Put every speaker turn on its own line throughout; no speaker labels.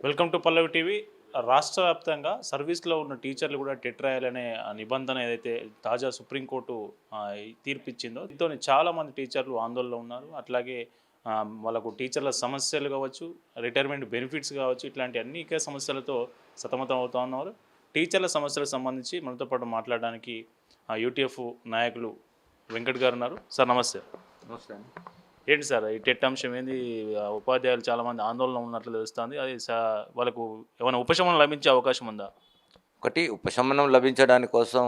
Welcome to Pallavi TV. రాష్ట్ర వ్యాప్తంగా సర్వీస్లో ఉన్న టీచర్లు కూడా టెట్ రాయాలనే నిబంధన ఏదైతే తాజా సుప్రీంకోర్టు తీర్పిచ్చిందో దీంతో చాలామంది టీచర్లు ఆందోళనలో ఉన్నారు. అట్లాగే వాళ్ళకు టీచర్ల సమస్యలు కావచ్చు, రిటైర్మెంట్ బెనిఫిట్స్ కావచ్చు, ఇట్లాంటి అనేక సమస్యలతో సతమతం అవుతూ ఉన్నారు. టీచర్ల సమస్యలకు సంబంధించి మనతో పాటు మాట్లాడడానికి యూటీఎఫ్ నాయకులు వెంకట్ గారు ఉన్నారు. సార్ నమస్తే.
నమస్తే.
ఏంటి సార్ ఈ టెట్ అంశం ఏంది? ఉపాధ్యాయులు చాలామంది ఆందోళన ఉన్నట్లు తెలుస్తుంది. అది వాళ్ళకు ఏమైనా ఉపశమనం లభించే అవకాశం ఉందా?
ఒకటి ఉపశమనం లభించడానికి కోసం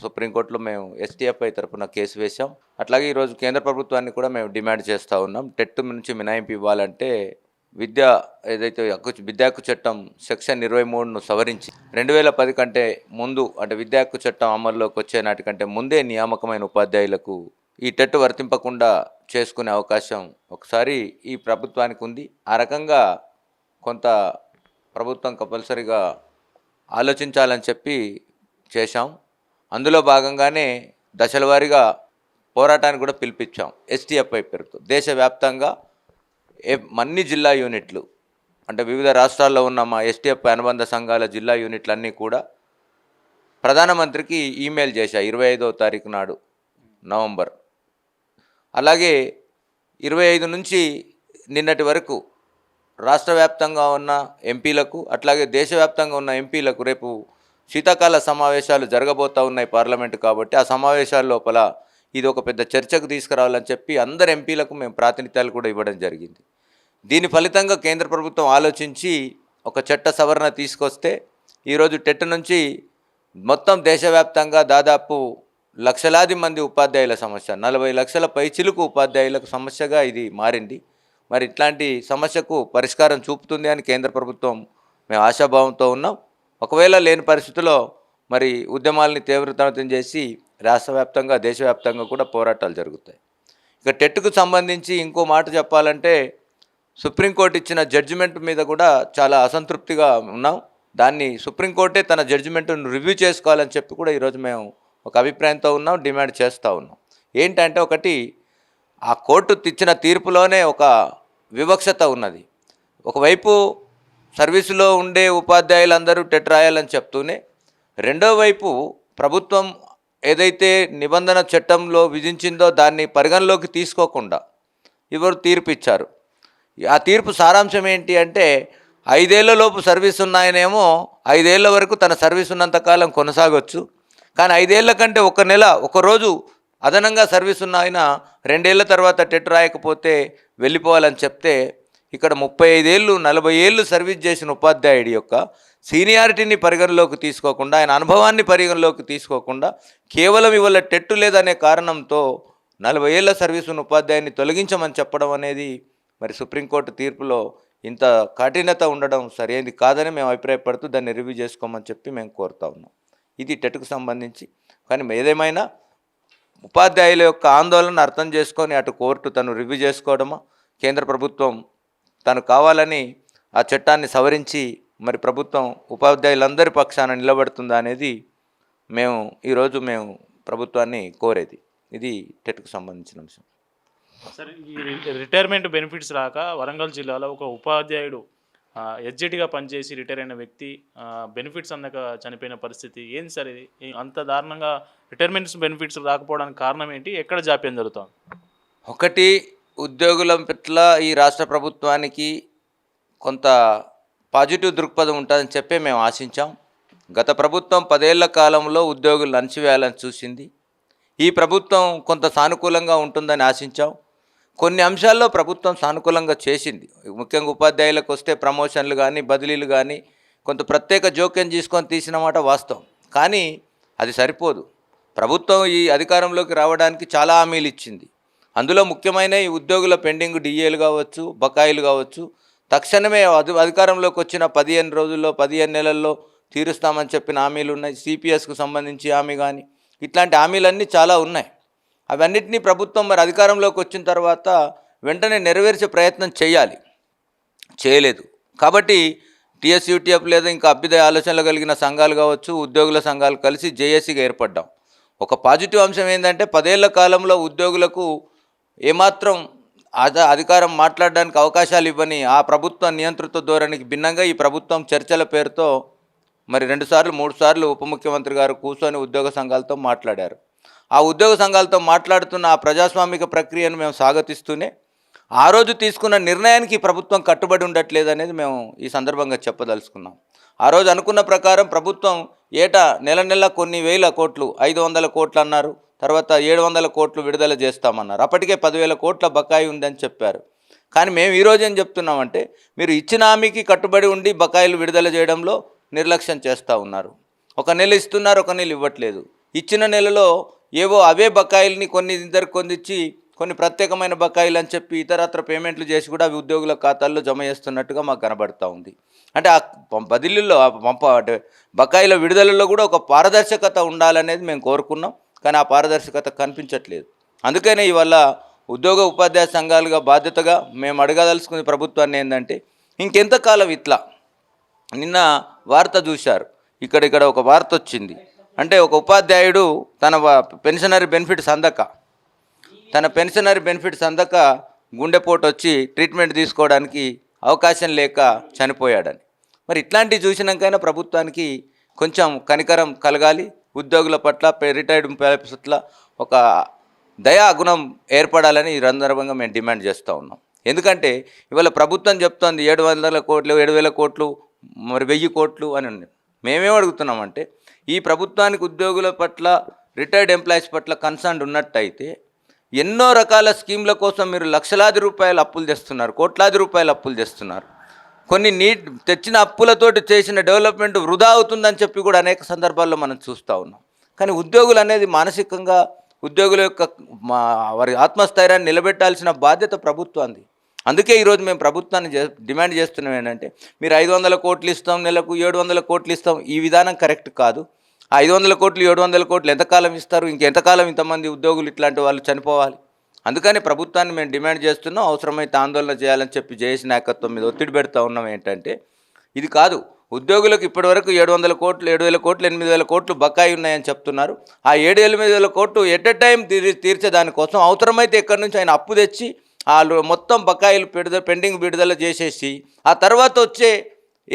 సుప్రీంకోర్టులో మేము ఎస్టీఎఫ్ఐ తరఫున కేసు వేశాం. అట్లాగే ఈరోజు కేంద్ర ప్రభుత్వాన్ని కూడా మేము డిమాండ్ చేస్తూ ఉన్నాం. టెట్ నుంచి మినహాయింపు ఇవ్వాలంటే విద్యా హక్కు చట్టం సెక్షన్ 23ను సవరించి 2010 కంటే ముందు, అంటే విద్యా హక్కు చట్టం అమల్లోకి వచ్చే నాటికంటే ముందే నియామకమైన ఉపాధ్యాయులకు ఈ టెట్ వర్తింపకుండా చేసుకునే అవకాశం ఒకసారి ఈ ప్రభుత్వానికి ఉంది. ఆ రకంగా కొంత ప్రభుత్వం కంపల్సరీగా ఆలోచించాలని చెప్పి చేశాం. అందులో భాగంగానే దశల వారీగా పోరాటానికి కూడా పిలిపించాం. ఎస్టీఎఫ్ఐ పేరుతో దేశవ్యాప్తంగా అన్ని జిల్లా యూనిట్లు, అంటే వివిధ రాష్ట్రాల్లో ఉన్న మా ఎస్టీఎఫ్ఐ అనుబంధ సంఘాల జిల్లా యూనిట్లన్నీ కూడా ప్రధానమంత్రికి ఈమెయిల్ చేశా 25వ తారీఖు నాడు నవంబర్. అలాగే 25 నుంచి నిన్నటి వరకు రాష్ట్ర వ్యాప్తంగా ఉన్న ఎంపీలకు, అట్లాగే దేశవ్యాప్తంగా ఉన్న ఎంపీలకు రేపు శీతాకాల సమావేశాలు జరగబోతూ ఉన్నాయి పార్లమెంటు కాబట్టి, ఆ సమావేశాల లోపల ఇది ఒక పెద్ద చర్చకు తీసుకురావాలని చెప్పి అందరు ఎంపీలకు మేము ప్రాతినిధ్యాలు కూడా ఇవ్వడం జరిగింది. దీని ఫలితంగా కేంద్ర ప్రభుత్వం ఆలోచించి ఒక చట్ట సవరణ తీసుకొస్తే ఈరోజు టెట్ నుంచి మొత్తం దేశవ్యాప్తంగా దాదాపు లక్షలాది మంది ఉపాధ్యాయుల సమస్య, 40 లక్షల పైచిలుకు ఉపాధ్యాయులకు సమస్యగా ఇది మారింది. మరి ఇట్లాంటి సమస్యకు పరిష్కారం చూపుతుంది అని కేంద్ర ప్రభుత్వం మేము ఆశాభావంతో ఉన్నాం. ఒకవేళ లేని పరిస్థితుల్లో మరి ఉద్యమాలని తీవ్రతరం చేసి రాష్ట్ర వ్యాప్తంగా దేశవ్యాప్తంగా కూడా పోరాటాలు జరుగుతాయి. ఇక టెట్కు సంబంధించి ఇంకో మాట చెప్పాలంటే, సుప్రీంకోర్టు ఇచ్చిన జడ్జిమెంట్ మీద కూడా చాలా అసంతృప్తిగా ఉన్నాం. దాన్ని సుప్రీంకోర్టే తన జడ్జిమెంట్ను రివ్యూ చేసుకోవాలని చెప్పి కూడా ఈరోజు మేము ఒక అభిప్రాయంతో ఉన్నాం, డిమాండ్ చేస్తూ ఉన్నాం. ఏంటంటే, ఒకటి ఆ కోర్టు ఇచ్చిన తీర్పులోనే ఒక వివక్షత ఉన్నది. ఒకవైపు సర్వీసులో ఉండే ఉపాధ్యాయులందరూ టెట్ రాయాలని చెప్తూనే, రెండో వైపు ప్రభుత్వం ఏదైతే నిబంధన చట్టంలో విధించిందో దాన్ని పరిగణలోకి తీసుకోకుండా ఎవరు తీర్పు ఇచ్చారు. ఆ తీర్పు సారాంశం ఏంటి అంటే, 5 ఏళ్లలోపు సర్వీస్ ఉన్నాయనేమో 5 ఏళ్ల వరకు తన సర్వీస్ ఉన్నంతకాలం కొనసాగొచ్చు, కానీ 5 ఏళ్ల కంటే ఒక నెల ఒక రోజు అదనంగా సర్వీస్ ఉన్న ఆయన 2 ఏళ్ల తర్వాత టెట్ రాయకపోతే వెళ్ళిపోవాలని చెప్తే, ఇక్కడ 35 ఏళ్ళు 40 ఏళ్ళు సర్వీస్ చేసిన ఉపాధ్యాయుడి యొక్క సీనియారిటీని పరిగణలోకి తీసుకోకుండా, ఆయన అనుభవాన్ని పరిగణలోకి తీసుకోకుండా, కేవలం ఇవాళ టెట్టు లేదనే కారణంతో 40 ఏళ్ల సర్వీస్ ఉన్న ఉపాధ్యాయుని తొలగించమని చెప్పడం అనేది మరి సుప్రీంకోర్టు తీర్పులో ఇంత కఠినత ఉండడం సరైనది కాదని మేము అభిప్రాయపడుతూ దాన్ని రివ్యూ చేసుకోమని చెప్పి మేము కోరుతా ఉన్నాం. ఇది టెట్కు సంబంధించి. కానీ ఏదేమైనా ఉపాధ్యాయుల యొక్క ఆందోళన అర్థం చేసుకొని అటు కోర్టు తను రివ్యూ చేసుకోవడమా, కేంద్ర ప్రభుత్వం తను కావాలని ఆ చట్టాన్ని సవరించి మరి ప్రభుత్వం ఉపాధ్యాయులందరి పక్షాన నిలబడుతుందా అనేది ఈరోజు మేము ప్రభుత్వాన్ని కోరేది. ఇది టెట్కు సంబంధించిన అంశం.
సరే, ఈ రిటైర్మెంట్ బెనిఫిట్స్ రాక వరంగల్ జిల్లాలో ఒక ఉపాధ్యాయుడు ఎడ్జిటీగా పనిచేసి రిటైర్ అయిన వ్యక్తి బెనిఫిట్స్ అందక చనిపోయిన పరిస్థితి ఏంటి సార్? ఇది అంత దారుణంగా రిటైర్మెంట్స్ బెనిఫిట్స్ రాకపోవడానికి కారణం ఏంటి? ఎక్కడ జాప్యం జరుగుతుంది?
ఒకటి, ఉద్యోగుల పట్ల ఈ రాష్ట్ర ప్రభుత్వానికి కొంత పాజిటివ్ దృక్పథం ఉంటుందని చెప్పి మేము ఆశించాం. గత ప్రభుత్వం 10 ఏళ్ల కాలంలో ఉద్యోగులు అణచివేయాలని చూసింది. ఈ ప్రభుత్వం కొంత సానుకూలంగా ఉంటుందని ఆశించాం. కొన్ని అంశాల్లో ప్రభుత్వం సానుకూలంగా చేసింది. ముఖ్యంగా ఉపాధ్యాయులకు వస్తే ప్రమోషన్లు కానీ బదిలీలు కానీ కొంత ప్రత్యేక జోక్యం తీసుకొని తీసిన మాట వాస్తవం. కానీ అది సరిపోదు. ప్రభుత్వం ఈ అధికారంలోకి రావడానికి చాలా హామీలు ఇచ్చింది. అందులో ముఖ్యమైన ఈ ఉద్యోగుల పెండింగ్ డిఏలు కావచ్చు, బకాయిలు కావచ్చు, తక్షణమే అధికారంలోకి వచ్చిన 15 రోజుల్లో 15 నెలల్లో తీరుస్తామని చెప్పిన హామీలు ఉన్నాయి. సిపిఎస్కు సంబంధించి హామీ కానీ ఇట్లాంటి హామీలన్నీ చాలా ఉన్నాయి. అవన్నిటినీ ప్రభుత్వం మరి అధికారంలోకి వచ్చిన తర్వాత వెంటనే నెరవేర్చే ప్రయత్నం చేయలేదు. కాబట్టి టీఎస్యూటీఎఫ్ లేదా ఇంకా అభ్యుదయ ఆలోచనలు కలిగిన సంఘాలు కావచ్చు, ఉద్యోగుల సంఘాలు కలిసి జేఏసీగా ఏర్పడ్డాం. ఒక పాజిటివ్ అంశం ఏంటంటే, 10 ఏళ్ల కాలంలో ఉద్యోగులకు ఏమాత్రం అధికారం మాట్లాడడానికి అవకాశాలు ఇవ్వని ఆ ప్రభుత్వ నియంతృత్వ ధోరణికి భిన్నంగా ఈ ప్రభుత్వం చర్చల పేరుతో మరి 2 సార్లు 3 సార్లు ఉప ముఖ్యమంత్రి గారు కూర్చొని ఉద్యోగ సంఘాలతో మాట్లాడారు. ఆ ఉద్యోగ సంఘాలతో మాట్లాడుతున్న ఆ ప్రజాస్వామిక ప్రక్రియను మేము స్వాగతిస్తూనే ఆ రోజు తీసుకున్న నిర్ణయానికి ఈ ప్రభుత్వం కట్టుబడి ఉండట్లేదు అనేది మేము ఈ సందర్భంగా చెప్పదలుచుకున్నాం. ఆ రోజు అనుకున్న ప్రకారం ప్రభుత్వం ఏటా నెల నెల కొన్ని వేల కోట్లు 500 కోట్లు అన్నారు, తర్వాత 700 కోట్లు విడుదల చేస్తామన్నారు. అప్పటికే 10,000 కోట్ల బకాయి ఉందని చెప్పారు. కానీ మేము ఈరోజు ఏం చెప్తున్నామంటే మీరు ఇచ్చిన హామీకి కట్టుబడి ఉండి బకాయిలు విడుదల చేయడంలో నిర్లక్ష్యం చేస్తూ ఉన్నారు. ఒక నెల ఇస్తున్నారు, ఒక నెల ఇవ్వట్లేదు. ఇచ్చిన నెలలో ఏవో అవే బకాయిల్ని కొన్ని కొందిచ్చి కొన్ని ప్రత్యేకమైన బకాయిలు అని చెప్పి ఇతరత్ర పేమెంట్లు చేసి కూడా అవి ఉద్యోగుల ఖాతాల్లో జమ చేస్తున్నట్టుగా మాకు కనబడుతూ ఉంది. అంటే ఆ బదిలీల్లో అంటే బకాయిల విడుదలలో కూడా ఒక పారదర్శకత ఉండాలనేది మేము కోరుకున్నాం. కానీ ఆ పారదర్శకత కనిపించట్లేదు. అందుకనే ఇవాళ ఉద్యోగ ఉపాధ్యాయ సంఘాలుగా బాధ్యతగా మేము అడగదలుచుకునే ప్రభుత్వాన్ని ఏంటంటే ఇంకెంతకాలం ఇట్లా. నిన్న వార్త చూశారు, ఇక్కడ ఒక వార్త వచ్చింది. అంటే ఒక ఉపాధ్యాయుడు తన పెన్షనరీ బెనిఫిట్స్ అందక గుండెపోటు వచ్చి ట్రీట్మెంట్ తీసుకోవడానికి అవకాశం లేక చనిపోయాడని. మరి ఇట్లాంటివి చూసినాకైనా ప్రభుత్వానికి కొంచెం కనికరం కలగాలి, ఉద్యోగుల పట్ల రిటైర్డ్ పట్ల ఒక దయా గుణం ఏర్పడాలని ఈ సందర్భంగా మేము డిమాండ్ చేస్తూ ఉన్నాం. ఎందుకంటే ఇవాళ ప్రభుత్వం చెప్తోంది 700 కోట్లు 7,000 కోట్లు మరి 1,000 కోట్లు అని ఉంది. మేమేం అడుగుతున్నామంటే ఈ ప్రభుత్వానికి ఉద్యోగుల పట్ల రిటైర్డ్ ఎంప్లాయీస్ పట్ల కన్సర్న్ ఉన్నట్టయితే ఎన్నో రకాల స్కీమ్ల కోసం మీరు లక్షలాది రూపాయలు అప్పులు తెస్తున్నారు, కోట్లాది రూపాయలు అప్పులు తెస్తున్నారు. కొన్ని తెచ్చిన అప్పులతోటి చేసిన డెవలప్మెంట్ వృధా అవుతుందని చెప్పి కూడా అనేక సందర్భాల్లో మనం చూస్తూ ఉన్నాం. కానీ ఉద్యోగులు అనేది మానసికంగా ఉద్యోగుల యొక్క వారి ఆత్మస్థైర్యాన్ని నిలబెట్టాల్సిన బాధ్యత ప్రభుత్వానికి. అందుకే ఈరోజు మేము ప్రభుత్వాన్ని డిమాండ్ చేస్తున్నాం ఏంటంటే మీరు 500 కోట్లు ఇస్తాం, నెలకు 700 కోట్లు ఇస్తాం, ఈ విధానం కరెక్ట్ కాదు. 500 కోట్లు 700 కోట్లు ఎంతకాలం ఇస్తారు? ఇంకెంతకాలం ఇంతమంది ఉద్యోగులు ఇట్లాంటి వాళ్ళు చనిపోవాలి? అందుకని ప్రభుత్వాన్ని మేము డిమాండ్ చేస్తున్నాం. అవసరమైతే ఆందోళన చేయాలని చెప్పి జేఏసీ నాయకత్వం మీద ఒత్తిడి పెడతా ఉన్నాం. ఏంటంటే ఇది కాదు, ఉద్యోగులకు ఇప్పటివరకు 700 కోట్లు 7,000 కోట్లు 8,000 కోట్లు బకాయి ఉన్నాయని చెప్తున్నారు. ఆ 7,000 కోట్లు ఎట్ ఎ టైం తీర్చేదానికోసం అవసరమైతే ఎక్కడి నుంచి ఆయన అప్పు తెచ్చి వాళ్ళు మొత్తం బకాయిలు పెండింగ్ విడుదల చేసేసి ఆ తర్వాత వచ్చే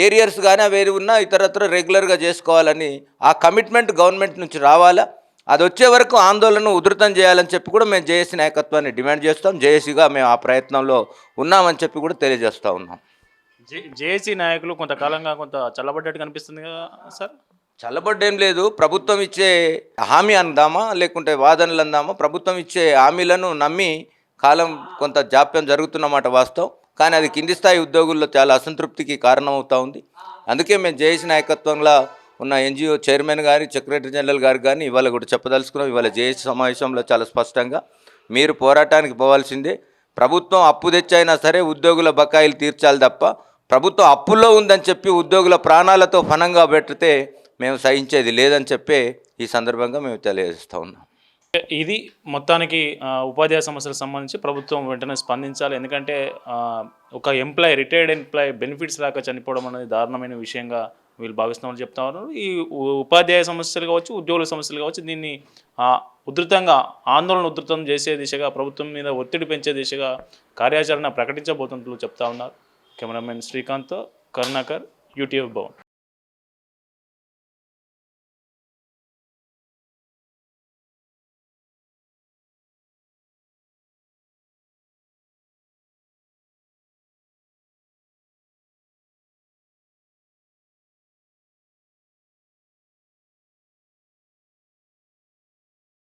ఏరియర్స్ కానీ అవి ఉన్నా ఇతరత్ర రెగ్యులర్గా చేసుకోవాలని ఆ కమిట్మెంట్ గవర్నమెంట్ నుంచి రావాలా. అది వచ్చే వరకు ఆందోళన ఉధృతం చేయాలని చెప్పి కూడా మేము జేఏసీ నాయకత్వాన్ని డిమాండ్ చేస్తాం. జేఏసీగా మేము ఆ ప్రయత్నంలో ఉన్నామని చెప్పి కూడా తెలియజేస్తూ ఉన్నాం.
జేఏసీ నాయకులు కొంతకాలంగా కొంత చల్లబడ్డట్టు కనిపిస్తుంది కదా సార్?
చల్లబడ్డేం లేదు. ప్రభుత్వం ఇచ్చే హామీ అందామా లేకుంటే వాదనలు అందామా, ప్రభుత్వం ఇచ్చే హామీలను నమ్మి కాలం కొంత జాప్యం జరుగుతున్నమాట వాస్తవం. కానీ అది కింది స్థాయి ఉద్యోగుల్లో చాలా అసంతృప్తికి కారణమవుతూ ఉంది. అందుకే మేము జేఏసీ నాయకత్వంలో ఉన్న ఎన్జిఓ చైర్మన్ గారి సెక్రటరీ జనరల్ గారు కానీ ఇవాళ కూడా చెప్పదలుచుకున్నాం. ఇవాళ జేఏసీ సమావేశంలో చాలా స్పష్టంగా మీరు పోరాటానికి పోవాల్సిందే. ప్రభుత్వం అప్పు తెచ్చైనా సరే ఉద్యోగుల బకాయిలు తీర్చాలి తప్ప ప్రభుత్వం అప్పుల్లో ఉందని చెప్పి ఉద్యోగుల ప్రాణాలతో ఫనంగా పెడితే మేము సహించేది లేదని చెప్పి ఈ సందర్భంగా మేము తెలియజేస్తూ ఉన్నాం.
ఇది మొత్తానికి ఉపాధ్యాయ సమస్యలకు సంబంధించి ప్రభుత్వం వెంటనే స్పందించాలి. ఎందుకంటే ఒక రిటైర్డ్ ఎంప్లాయీ బెనిఫిట్స్ రాక చనిపోవడం అనేది దారుణమైన విషయంగా వీళ్ళు భావిస్తామని చెప్తా ఉన్నారు. ఈ ఉపాధ్యాయ సమస్యలు కావచ్చు, ఉద్యోగుల సమస్యలు కావచ్చు, దీన్ని ఆందోళన ఉధృతం చేసే దిశగా, ప్రభుత్వం మీద ఒత్తిడి పెంచే దిశగా కార్యాచరణ ప్రకటించబోతున్నట్లు చెప్తా ఉన్నారు. Cameraman Srikanth, Karunakar, UTF Bhavan.